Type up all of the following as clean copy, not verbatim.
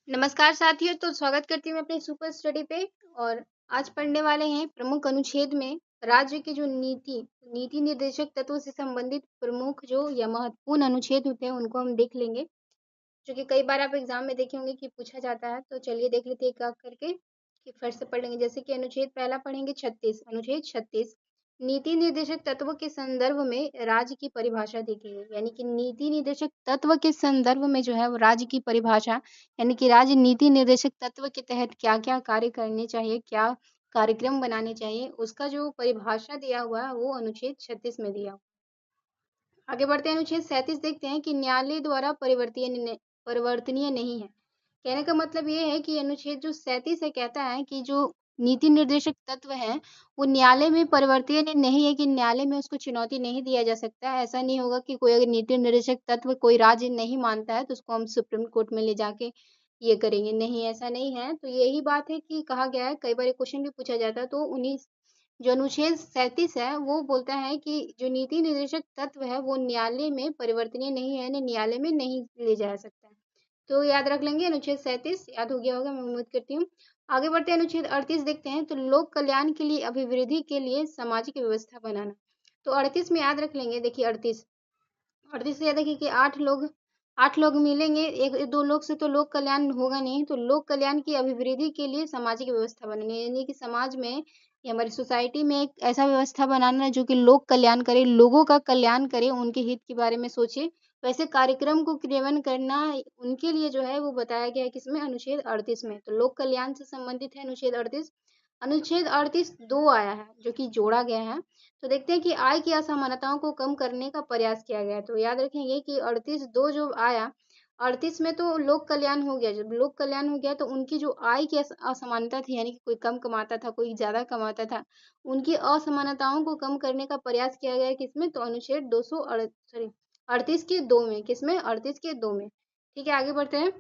नमस्कार साथियों, तो स्वागत करती हूँ अपने सुपर स्टडी पे। और आज पढ़ने वाले हैं प्रमुख अनुच्छेद में राज्य की जो नीति निर्देशक तत्व से संबंधित प्रमुख जो या महत्वपूर्ण अनुच्छेद होते हैं उनको हम देख लेंगे, जो कि कई बार आप एग्जाम में देखे होंगे कि पूछा जाता है। तो चलिए देख लेते हैं एक करके कि फिर से पढ़ लेंगे। जैसे कि अनुच्छेद पहला पढ़ेंगे 36, अनुच्छेद 36 नीति निर्देशक तत्व के संदर्भ में राज्य की परिभाषा देखेंगे। यानी कि नीति निर्देशक तत्व के संदर्भ में जो है वो राज्य की परिभाषा, यानी कि राज्य नीति निर्देशक तत्व के तहत क्या-क्या कार्य करने चाहिए, क्या कार्यक्रम बनाने चाहिए, उसका जो परिभाषा दिया हुआ है वो अनुच्छेद 36 में दिया हुआ है। आगे बढ़ते हैं, अनुच्छेद 37 देखते हैं कि न्यायालय द्वारा परिवर्तनीय नहीं है। कहने का मतलब ये है कि अनुच्छेद जो 37 है कहता है कि जो नीति निर्देशक तत्व है वो न्यायालय में परिवर्तनीय नहीं है, कि न्यायालय में उसको चुनौती नहीं दिया जा सकता है। ऐसा नहीं होगा कि कोई अगर नीति निर्देशक तत्व कोई राज्य नहीं मानता है तो उसको हम सुप्रीम कोर्ट में ले जाके ये करेंगे, नहीं ऐसा नहीं है। तो यही बात है कि कहा गया है, कई बार क्वेश्चन भी पूछा जाता है। तो उन्हीं जो अनुच्छेद 37 है वो बोलता है कि जो नीति निर्देशक तत्व है वो न्यायालय में परिवर्तनीय नहीं है, यानी न्यायालय में नहीं ले जाया सकता है। तो याद रख लेंगे अनुच्छेद 37, याद हो गया होगा मैं उम्मीद करती हूँ। आगे बढ़ते हैं, अनुच्छेद 38 देखते हैं। तो लोक कल्याण के लिए अभिवृद्धि के लिए सामाजिक व्यवस्था बनाना। तो 38 में याद रख लेंगे, देखिए 38 से याद रखिए कि 8 लोग मिलेंगे, एक 2 लोग से तो लोक कल्याण होगा नहीं। तो लोक कल्याण की अभिवृद्धि के लिए सामाजिक व्यवस्था बनानी है, यानी कि समाज में या हमारी सोसाइटी में एक ऐसा व्यवस्था बनाना है जो कि लोक कल्याण करे, लोगों का कल्याण करे, उनके हित के बारे में सोचे। वैसे कार्यक्रम को क्रियान्वयन करना उनके लिए जो है वो बताया गया है किसमें, अनुच्छेद 38 में। तो लोक कल्याण से संबंधित है अनुच्छेद 38। अनुच्छेद 38 2 आया है जो कि जोड़ा गया है। तो देखते हैं कि आय की असमानताओं को कम करने का प्रयास किया गया है। तो याद रखेंगे कि 38 2 जो आया, 38 में तो लोक कल्याण हो गया। जब लोक कल्याण हो गया तो उनकी जो आय की असमानता थी, यानी कि कोई कम कमाता था, कोई ज्यादा कमाता था, उनकी असमानताओं को कम करने का प्रयास किया गया है किसमें, तो अनुच्छेद 38 के 2 में। किसमें, 38 के 2 में। ठीक है, आगे बढ़ते हैं।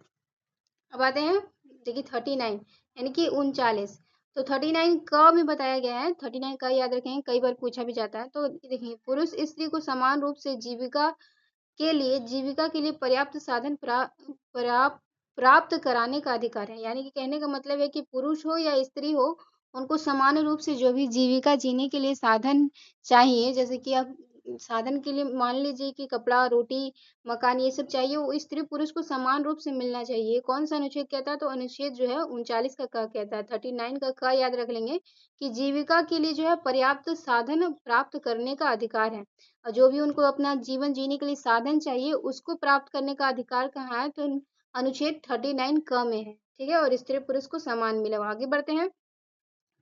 अब आते हैं, देखिए 39 यानी कि 39। तो 39 क में बताया गया है, 39 का याद रखें, कई बार पूछा भी जाता है। तो देखिए, पुरुष स्त्री को समान रूप से जीविका के लिए पर्याप्त साधन प्राप्त कराने का अधिकार है। यानी कि कहने का मतलब है कि पुरुष हो या स्त्री हो, उनको समान रूप से जो भी जीविका जीने के लिए साधन चाहिए, जैसे कि आप साधन के लिए मान लीजिए कि कपड़ा, रोटी, मकान, ये सब चाहिए, वो स्त्री पुरुष को समान रूप से मिलना चाहिए। कौन सा अनुच्छेद कहता है, तो अनुच्छेद जो है 39 का क कहता है। 39 का क याद रख लेंगे कि जीविका के लिए जो है पर्याप्त साधन प्राप्त करने का अधिकार है। और जो भी उनको अपना जीवन जीने के लिए साधन चाहिए उसको प्राप्त करने का अधिकार कहाँ है, तो अनुच्छेद 39 क में है। ठीक है, और स्त्री पुरुष को समान मिला। आगे बढ़ते हैं,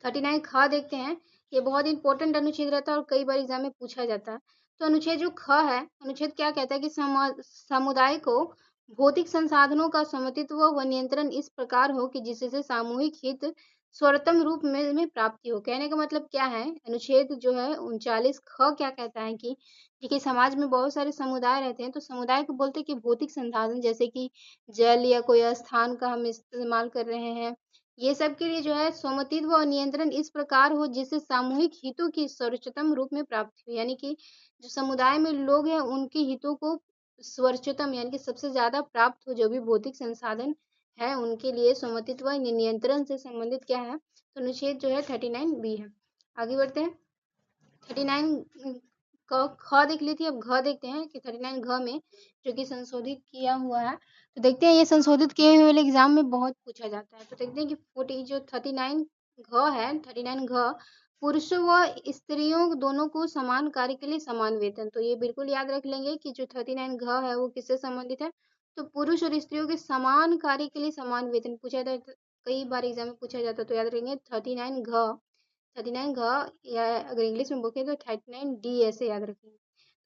39 ख देखते हैं। ये बहुत इंपॉर्टेंट अनुच्छेद रहता है और कई बार एग्जाम में पूछा जाता है। तो अनुच्छेद जो ख है, अनुच्छेद क्या कहता है कि समुदाय को भौतिक संसाधनों का स्वामित्व व नियंत्रण इस प्रकार हो कि जिससे सामूहिक हित सर्वोत्तम रूप में प्राप्ति हो। कहने का मतलब क्या है, अनुच्छेद जो है 39 ख क्या कहता है कि देखिए, समाज में बहुत सारे समुदाय रहते हैं। तो समुदाय को बोलते हैं कि भौतिक संसाधन, जैसे कि जल या कोई स्थान का हम इस्तेमाल कर रहे हैं, ये सब के लिए जो है स्वामित्व और नियंत्रण इस प्रकार हो जिससे सामूहिक हितों की सर्वोच्चतम रूप में प्राप्ति हो। यानी कि जो समुदाय में लोग हैं उनके हितों को सर्वोच्चतम यानी कि सबसे ज्यादा प्राप्त हो, जो भी भौतिक संसाधन है उनके लिए स्वामित्व व नियंत्रण से संबंधित क्या है, तो अनुच्छेद जो है 39 बी है। आगे बढ़ते हैं, 39 ख देख ली थी, अब घ देखते हैं कि 39 घ में जो कि संशोधित किया हुआ है। तो देखते हैं, ये संशोधित किए हुए वाले एग्जाम में बहुत पूछा जाता है। तो देखते हैं कि 40 जो 39 घ है, 39 घ पुरुषों व स्त्रियों दोनों को समान कार्य के लिए समान वेतन। तो ये बिल्कुल याद रख लेंगे कि जो 39 घ है वो किससे संबंधित है, तो पुरुष और स्त्रियों के समान कार्य के लिए समान वेतन पूछा जाता है। कई बार एग्जाम में पूछा जाता है। तो याद रखेंगे 39 घ, 39 घ, या अगर इंग्लिश में बोले तो 39 डी ऐसे याद रखेंगे।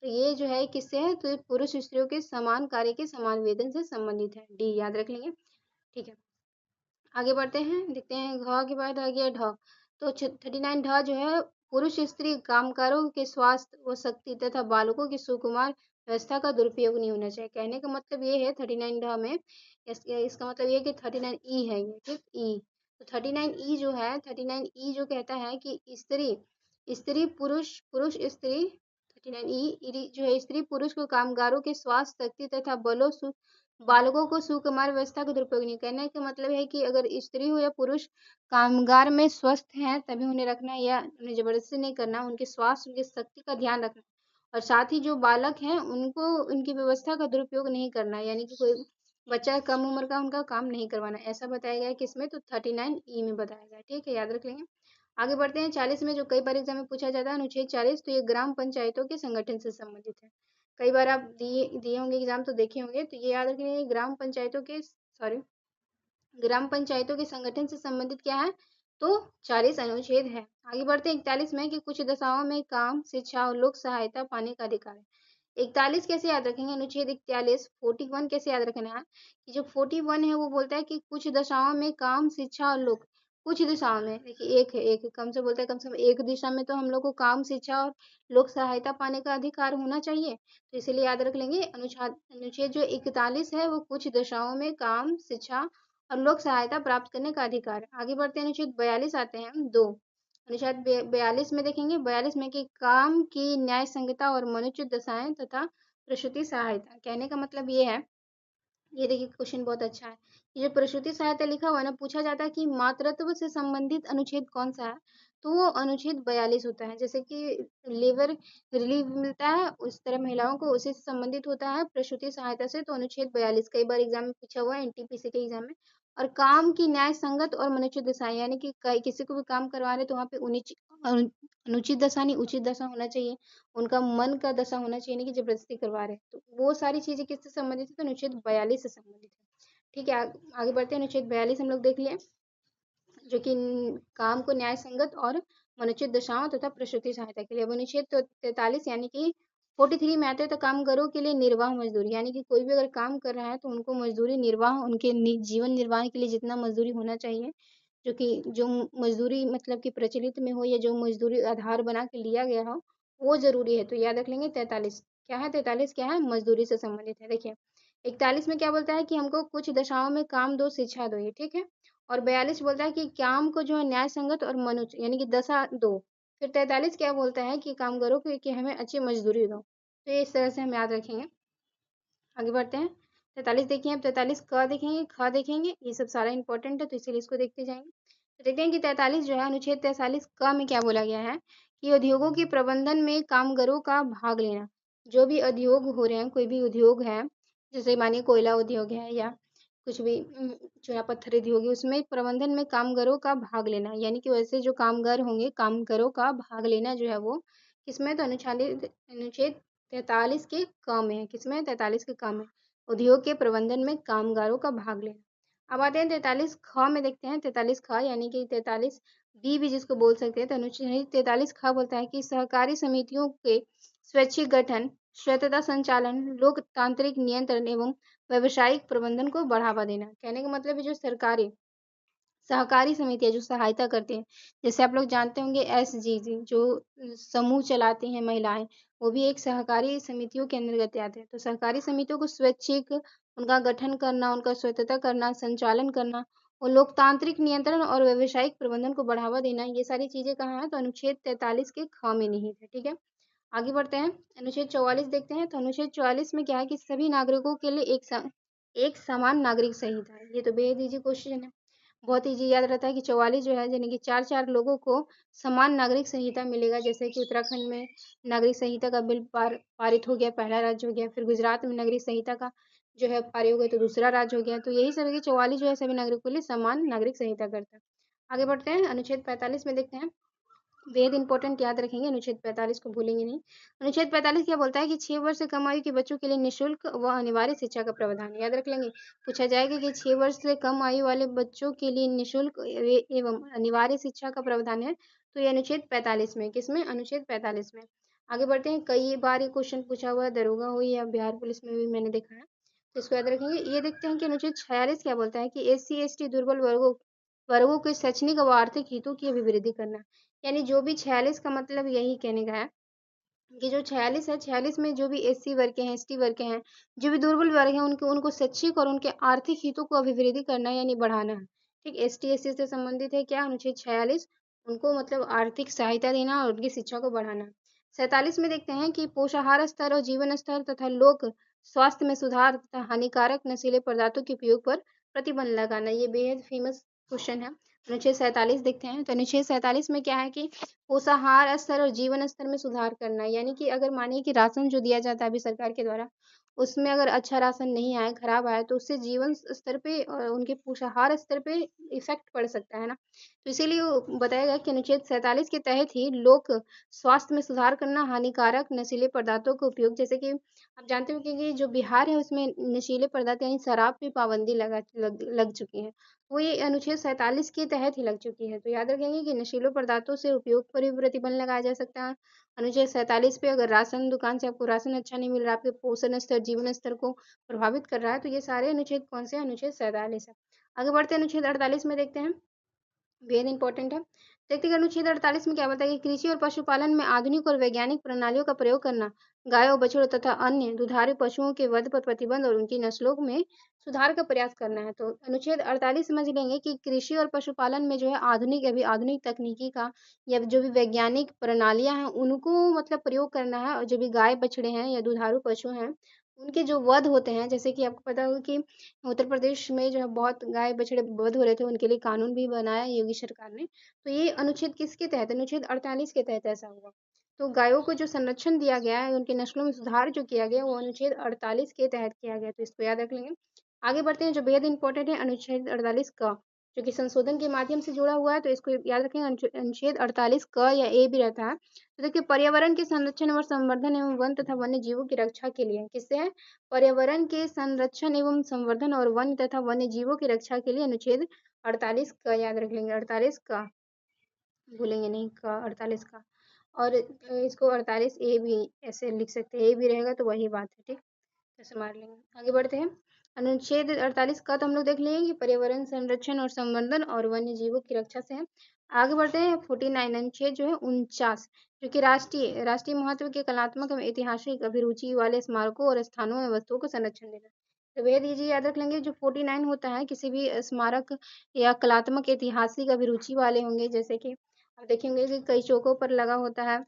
तो ये जो है किससे है, तो ये पुरुष स्त्रियों के समान कार्य के समान वेतन से संबंधित है, डी याद रख लेंगे। ठीक है, आगे बढ़ते हैं, देखते हैं घ के बाद आ गया ढ। तो 39 ढ जो है, पुरुष स्त्री कामगारों के स्वास्थ्य व शक्ति तथा बालकों की सुकुमार व्यवस्था का दुरुपयोग नहीं होना चाहिए। कहने का मतलब ये है 39 ढ में, इसका मतलब ये है कि 39 ई है ये, ठीक, ई। तो 39 ई जो है, 39 ई जो कहता है कि स्त्री स्त्री पुरुष पुरुष स्त्री, 39 ई जो है, स्त्री पुरुष को कामगारों के स्वास्थ्य शक्ति तथा बलों बालकों को सुकुमार व्यवस्था का दुरुपयोग नहीं कहने का मतलब है कि अगर स्त्री हो या पुरुष कामगार में स्वस्थ हैं तभी उन्हें रखना है या उन्हें जबरदस्ती नहीं करना, उनके स्वास्थ्य उनकी शक्ति का ध्यान रखना और साथ ही जो बालक हैं उनको उनकी व्यवस्था का दुरुपयोग नहीं करना, यानी कि कोई बच्चा कम उम्र का उनका काम नहीं करवाना, ऐसा बताया गया है किसमें, तो 39E में बताया गया है। ठीक है, याद रख लेंगे। आगे बढ़ते हैं 40 में, जो कई बार एग्जाम में पूछा जाता है, अनुच्छेद 40, तो ये ग्राम पंचायतों के संगठन से संबंधित है। कई बार आप दिए दिए होंगे एग्जाम तो देखे होंगे, तो ये याद रखिए ग्राम पंचायतों के संगठन से संबंधित क्या है, तो 40 अनुच्छेद है। आगे बढ़ते हैं 41 में कि कुछ दशाओं में काम, शिक्षा और लोक सहायता पाने का अधिकार है। 41 कैसे याद रखेंगे, अनुच्छेद 41, 41 कैसे याद रखना है कि जो 41 है वो बोलता है कि कुछ दशाओं में काम, शिक्षा और लोक, कुछ दिशाओं में, देखिए एक कम से बोलता है, कम से कम एक दिशा में तो हम लोग को काम, शिक्षा और लोक सहायता पाने का अधिकार होना चाहिए, तो इसीलिए याद रख लेंगे अनुच्छेद अनुच्छेद जो 41 है वो कुछ दशाओं में काम, शिक्षा और लोक सहायता प्राप्त करने का अधिकार है। आगे बढ़ते हैं अनुच्छेद 42 आते हैं हम दो, अनुच्छेद 42 में देखेंगे 42 में कि काम की न्याय संगता और मनुष्य दशाएं तथा प्रसूति सहायता, कहने का मतलब ये है, ये देखिए क्वेश्चन बहुत अच्छा है, ये जो प्रसूति सहायता लिखा हुआ है ना, पूछा जाता है कि मातृत्व से संबंधित अनुच्छेद कौन सा है, तो वो अनुच्छेद 42 होता है। जैसे कि लेबर रिलीफ मिलता है उस तरह महिलाओं को उसी से संबंधित होता है प्रसूति सहायता से, तो अनुच्छेद 42 कई बार एग्जाम में पूछा हुआ है, एनटीपीसी के एग्जाम में। और काम की न्याय संगत और मनुष्य दशा, यानी कि किसी को भी काम करवा रहे तो वहाँ पे अनुचित दशा नहीं उचित दशा होना चाहिए, उनका मन का दशा होना चाहिए, नहीं कि जबरदस्ती करवा रहे हैं, तो वो सारी चीजें किससे संबंधित है, तो अनुच्छेद 42 से संबंधित है। ठीक है, आगे बढ़ते हैं, अनुच्छेद 42 हम लोग देख लिए, जो कि काम को न्याय संगत और मनुचित दशाओं तथा प्रसूति सहायता के लिए। अब अनुच्छेद 43 यानी कि 43 में आते हैं, तो कामगारों के लिए निर्वाह मजदूरी, यानी कि कोई भी अगर काम कर रहा है तो उनको मजदूरी निर्वाह, उनके जीवन निर्वाह के लिए जितना मजदूरी होना चाहिए, जो मजदूरी मतलब कि प्रचलित में हो या जो मजदूरी आधार बना के लिया गया हो, वो जरूरी है, तो याद रख लेंगे 43 क्या है, 43 क्या है, मजदूरी से संबंधित है। देखिए 41 में क्या बोलता है कि हमको कुछ दशाओं में काम दो, शिक्षा दो, ये ठीक है। और 42 बोलता है कि काम को जो है न्याय संगत और मनुष्य, यानी कि दशा दो। फिर 43 क्या बोलता है कि कामगारों को कि हमें अच्छी मजदूरी दो, तो ये इस तरह से हम याद रखेंगे। आगे बढ़ते हैं 43 देखिए, अब 43 क देखेंगे, ख देखेंगे, ये सब सारा इंपॉर्टेंट है तो इसीलिए इसको देखते जाएंगे। तो देखते हैं कि 43 जो है, अनुच्छेद 43 क में क्या बोला गया है कि उद्योगों के प्रबंधन में कामगारों का भाग लेना। जो भी उद्योग हो रहे हैं, कोई भी उद्योग है, जैसे मानिए कोयला उद्योग है या कुछ भी चूना पत्थर उद्योग है, उसमें प्रबंधन में कामगारों का भाग लेना, यानी कि वैसे जो कामगार होंगे, कामगारों का भाग लेना जो है वो किसमें, तो अनुच्छेद 43 के क में है, किसमें, 43 के क में, उद्योग के प्रबंधन में कामगारों का भाग लेना। अब आते हैं 43 ख में, देखते हैं 43 ख, यानी कि 43 बी भी जिसको बोल सकते हैं, तो अनुच्छेद 43 ख बोलता है कि सहकारी समितियों के स्वैच्छिक गठन, स्वायत्तता संचालन, लोकतांत्रिक नियंत्रण एवं व्यावसायिक प्रबंधन को बढ़ावा देना। कहने का मतलब है जो सरकारी सहकारी समितियाँ जो सहायता करती हैं, जैसे आप लोग जानते होंगे एसजीजी जो समूह चलाती हैं महिलाएं, वो भी एक सहकारी समितियों के अंतर्गत आते हैं। तो सहकारी समितियों को स्वैच्छिक उनका गठन करना, उनका स्वायत्तता करना, संचालन करना और लोकतांत्रिक नियंत्रण और व्यावसायिक प्रबंधन को बढ़ावा देना, ये सारी चीजें कहाँ हैं, तो अनुच्छेद 43 के ख में निहित है। ठीक है, आगे बढ़ते हैं, अनुच्छेद 44 देखते हैं। तो अनुच्छेद 44 में क्या है कि सभी नागरिकों के लिए एक समान नागरिक संहिता है। ये तो बेहद ईजी क्वेश्चन है, बहुत ईजी याद रहता है कि 44 जो है, यानी कि चार चार लोगों को समान नागरिक संहिता मिलेगा। जैसे कि उत्तराखंड में नागरिक संहिता का बिल पारित हो गया, पहला राज्य हो गया। फिर गुजरात में नागरिक संहिता का जो है पारित हो गया, तो दूसरा राज्य हो गया। तो यही सब है कि 44 जो है सभी नागरिकों के लिए समान नागरिक संहिता करता है। आगे बढ़ते हैं, अनुच्छेद 45 में देखते हैं, बेहद इंपॉर्टेंट, याद रखेंगे, अनुच्छेद 45 को भूलेंगे नहीं। अनुच्छेद 45 क्या बोलता है कि 6 वर्ष से कम आयु के बच्चों के लिए निःशुल्क व अनिवार्य शिक्षा का प्रावधान, याद रख लेंगे। पूछा जाएगा कि 6 वर्ष से कम आयु वाले बच्चों के लिए निःशुल्क एवं अनिवार्य शिक्षा का प्रावधान है, तो ये अनुच्छेद 45 में, किसमें, अनुच्छेद 45 में। आगे बढ़ते हैं, कई बार ये क्वेश्चन पूछा हुआ है, दरोगा हो या बिहार पुलिस में भी मैंने देखा है, तो इसको याद रखेंगे। ये देखते हैं कि अनुच्छेद 46 क्या बोलता है कि SC ST दुर्बल वर्गों वर्गों के शैक्षणिक व आर्थिक हितों की अभिवृद्धि करना। यानी जो भी 46 का मतलब यही कहने का है कि जो 46 है, 46 में जो भी SC वर्ग के हैं, ST वर्ग के हैं, जो भी दुर्बल वर्ग हैं, उनको उनको शैक्षिक और उनके आर्थिक हितों को अभिवृद्धि करना है, यानी बढ़ाना है। ठीक, ST SC से संबंधित है क्या, अनुच्छेद 46, उनको मतलब आर्थिक सहायता देना और उनकी शिक्षा को बढ़ाना। 47 में देखते हैं कि पोषाहार स्तर और जीवन स्तर तथा लोक स्वास्थ्य में सुधार तथा हानिकारक नशीले पदार्थों के उपयोग पर प्रतिबंध लगाना। ये बेहद फेमस क्वेश्चन है। अनुच्छेद 47 देखते हैं। तो अनुच्छेद 47 में क्या है कि पोषाहार स्तर और जीवन स्तर में सुधार करना, यानी कि अगर मानिए कि राशन जो दिया जाता है अभी सरकार के द्वारा, उसमें अगर अच्छा राशन नहीं आया, खराब आया, तो उससे जीवन स्तर पे और उनके पोषाहार स्तर पे इफेक्ट पड़ सकता है ना। तो इसीलिए वो बताया गया कि अनुच्छेद 47 के तहत ही लोक स्वास्थ्य में सुधार करना, हानिकारक नशीले पदार्थों का उपयोग, जैसे कि आप जानते हो कि जो बिहार है उसमें नशीले पदार्थ यानी शराब पे पाबंदी लग चुकी है। वो ये अनुच्छेद 47 के तहत ही लग चुकी है। तो याद रखेंगे कि नशीले पदार्थों से उपयोग पर भी प्रतिबंध लगाया जा सकता है। अनुच्छेद 47 पे अगर राशन दुकान से आपको राशन अच्छा नहीं मिल रहा, आपके पोषण स्तर, जीवन स्तर को प्रभावित कर रहा है, तो ये सारे अनुच्छेद कौन से हैं? अनुच्छेद 47 है। आगे बढ़ते हैं अनुच्छेद 48 में देखते हैं। बेहद इंपॉर्टेंट है। देखते हैं अनुच्छेद 48 में क्या बताया कि कृषि और पशुपालन में आधुनिक और वैज्ञानिक प्रणालियों का प्रयोग करना, गायों, बछड़ों तथा अन्य दुधारू पशुओं के वध पर प्रतिबंध और उनकी नस्लों में सुधार का प्रयास करना है। तो अनुच्छेद 48 समझ लेंगे कि कृषि और पशुपालन में जो है आधुनिक तकनीकी का या जो भी वैज्ञानिक प्रणालियां हैं उनको मतलब प्रयोग करना है, और जो भी गाय बछड़े हैं या दुधारू पशु हैं उनके जो वध होते हैं, जैसे कि आपको पता होगा कि उत्तर प्रदेश में जो है बहुत गाय बछड़े वध हो रहे थे, उनके लिए कानून भी बनाया योगी सरकार ने। तो ये अनुच्छेद किसके तहत? अनुच्छेद 48 के तहत ऐसा हुआ। तो गायों को जो संरक्षण दिया गया है, उनकी नस्लों में सुधार जो किया गया, वो अनुच्छेद 48 के तहत किया गया। तो इसको याद रख लेंगे। आगे बढ़ते हैं, जो बेहद इंपॉर्टेंट है अनुच्छेद 48 का, जो कि संशोधन के माध्यम से जुड़ा हुआ है, तो इसको याद रखेंगे। अनुच्छेद 48 क या ए भी रहता है। तो देखिए, पर्यावरण के संरक्षण और संवर्धन एवं वन तथा वन्य जीवों की रक्षा के लिए किससे है? पर्यावरण के संरक्षण एवं संवर्धन और वन तथा वन्य जीवों की रक्षा के लिए अनुच्छेद 48 का याद रख लेंगे। 48 का भूलेंगे नहीं, का 48 का। और इसको 48 ए भी ऐसे लिख सकते हैं, ए भी रहेगा तो वही बात है, ठीक, ऐसे मार लेंगे। आगे बढ़ते हैं। अनुच्छेद 48 का तो हम लोग देख लेंगे कि पर्यावरण संरक्षण और संवर्धन और वन्य जीवों की रक्षा से है। आगे बढ़ते हैं 49 अनुच्छेद जो है 49, जो कि राष्ट्रीय महत्व के कलात्मक एवं ऐतिहासिक अभिरुचि वाले स्मारकों और स्थानों में वस्तुओं को संरक्षण देना। तो वह दीजिए याद रख लेंगे, जो 49 होता है किसी भी स्मारक या कलात्मक ऐतिहासिक अभिरुचि वाले होंगे, जैसे कि आप देखेंगे कि कई चौकों पर लगा होता है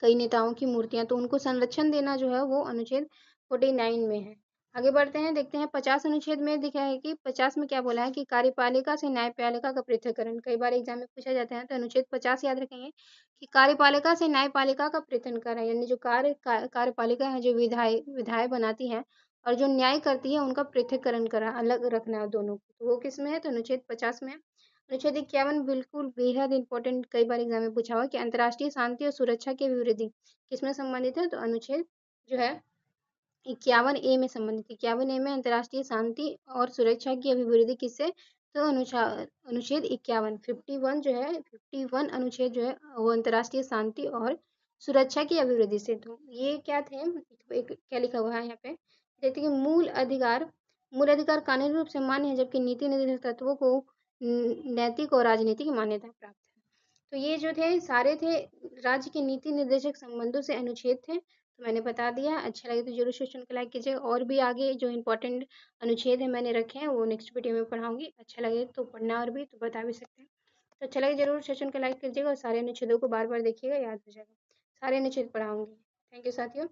कई नेताओं की मूर्तियां, तो उनको संरक्षण देना जो है वो अनुच्छेद 49 में है। आगे बढ़ते हैं, देखते हैं 50 अनुच्छेद में दिखा है कि 50 में क्या बोला है कि कार्यपालिका से न्यायपालिका का पृथक्करण, कई बार एग्जाम में पूछा जाता है। तो अनुच्छेद 50 याद रखेंगे कि कार्यपालिका से न्यायपालिका का पृथक्करण, यानी जो कार्यपालिका है, जो विधायी बनाती है और जो न्याय करती है, उनका पृथक्करण करा, अलग रखना है दोनों को। तो वो किस में है? तो अनुच्छेद 50 में है। अनुच्छेद 51 बिल्कुल बेहद इंपॉर्टेंट, कई बार एग्जाम में पूछा हुआ कि अंतर्राष्ट्रीय शांति और सुरक्षा की अभिवृद्धि किसमें संबंधित है? तो अनुच्छेद जो है 51 ए में संबंधित। 51 ए में अंतर्राष्ट्रीय शांति और सुरक्षा की अभिवृद्धि किससे? तो अनुच्छेद 51, 51 जो है 51 अनुच्छेद जो है वो अंतर्राष्ट्रीय शांति और सुरक्षा की अभिवृद्धि से। तो ये क्या थे, एक क्या लिखा हुआ है यहाँ पे, देखते हैं कि मूल अधिकार कानूनी रूप से मान्य है, जबकि नीति निर्देशक तत्वों को नैतिक और राजनीतिक मान्यता प्राप्त है। तो ये जो थे सारे थे राज्य के नीति निर्देशक संबंधों से अनुच्छेद थे। तो मैंने बता दिया। अच्छा लगे तो जरूर सेशन को लाइक कीजिएगा, और भी आगे जो इंपॉर्टेंट अनुच्छेद है मैंने रखे हैं वो नेक्स्ट वीडियो में पढ़ाऊंगी। अच्छा लगे तो पढ़ना, और भी तो बता भी सकते हैं। तो अच्छा लगे जरूर सेशन को लाइक कीजिएगा, और सारे अनुच्छेदों को बार बार देखिएगा, याद हो जाएगा। सारे अनुच्छेद पढ़ाऊंगी। थैंक यू साथियों।